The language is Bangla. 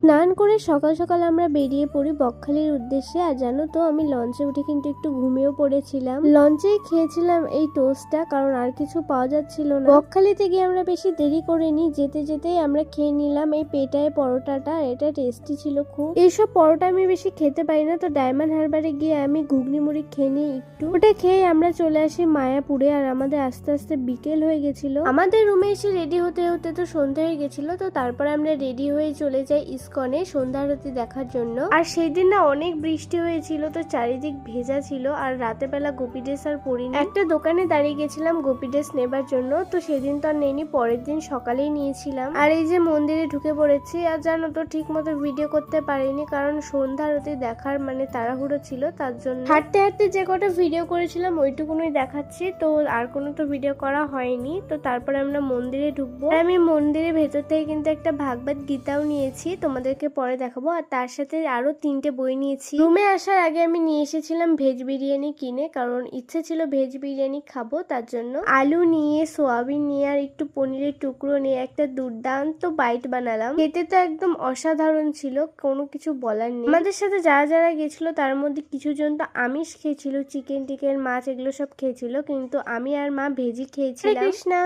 স্নান করে সকাল সকাল আমরা বেরিয়ে পড়ি বকখালির উদ্দেশ্যে। আর জানো তো আমি লঞ্চে উঠে কিন্তু একটু ঘুমিয়েও পড়েছিলাম। লঞ্চেই খেয়েছিলাম এই টোস্টটা, কারণ আর কিছু পাওয়া যাচ্ছিল না। বকখালিতে গিয়ে আমরা বেশি দেরি করিনি, যেতে যেতেই আমরা খেয়ে নিলাম এই পেটায় পরোটাটা। এটা টেস্টি ছিল খুব। এইসব পরোটা আমি বেশি খেতে পারি না, তো ডায়মন্ড হারবারে গিয়ে আমি ঘুগনি মুড়ি খেয়ে নিই একটু। ওটা খেয়ে আমরা চলে আসি মায়াপুরে। আর আমাদের আস্তে আস্তে বিকেল হয়ে গেছিল। আমাদের রুমে এসে রেডি হতে হতে তো সন্ধ্যা হয়ে গেছিল। তো তারপরে আমরা রেডি হয়ে চলে যাই ইসকনে সন্ধ্যা আরতি দেখার জন্য। আর সেই দিন না অনেক বৃষ্টি হয়েছিল, তো চারিদিক ভেজা ছিল। আর রাতে বেলা গোপী ড্রেস আর পরিনি। একটা দোকানে দাঁড়িয়ে গেছিলাম গোপী ড্রেস নেবার জন্য, তো সেদিন তো আর নেইনি, পরের দিন সকালেই নিয়েছিলাম। আর এই যে মন্দিরে ঢুকে পড়েছি। আর জানো তো ঠিক মতো ভিডিও করতে পারিনি, কারণ সন্ধ্যা আরতি দেখার মানে তাড়াহুড়ো ছিল, তার জন্য হাঁটতে হাঁটতে যে কটা ভিডিও করেছিলাম ওইটুকুনই দেখাচ্ছি। তো আর কোনো তো ভিডিও করা হয়নি। তো তারপরে আমরা মন্দিরে ঢুকবো। আমি মন্দিরের ভেতর থেকে কিন্তু একটা ভাগবত গীতাও নিয়েছি, তোমাদেরকে পরে দেখাবো। আর তার সাথে আরো 3টে বই নিয়েছি। রুমে আসার আগে আমি নিয়ে এসেছিলাম ভেজ বিরিয়ানি কিনে, কারণ ইচ্ছে ছিল ভেজ বিরিয়ানি খাবো, তার জন্য আলু নিয়ে, সোয়াবিন নিয়ে আর একটু পনিরের টুকরো নিয়ে একটা দুর্দান্ত বাইট বানালাম। খেতে তো একদম অসাধারণ ছিল, কোনো কিছু বলার নেই। আমাদের সাথে যারা যারা গেছিল তার মধ্যে কিছু জন তো আমিষ খেয়েছিল, চিকেন টিকেন মাছ এগুলো সব খেয়েছিল, কিন্তু আমি আর মা ভেজি খেয়েছিলাম। কৃষ্ণা।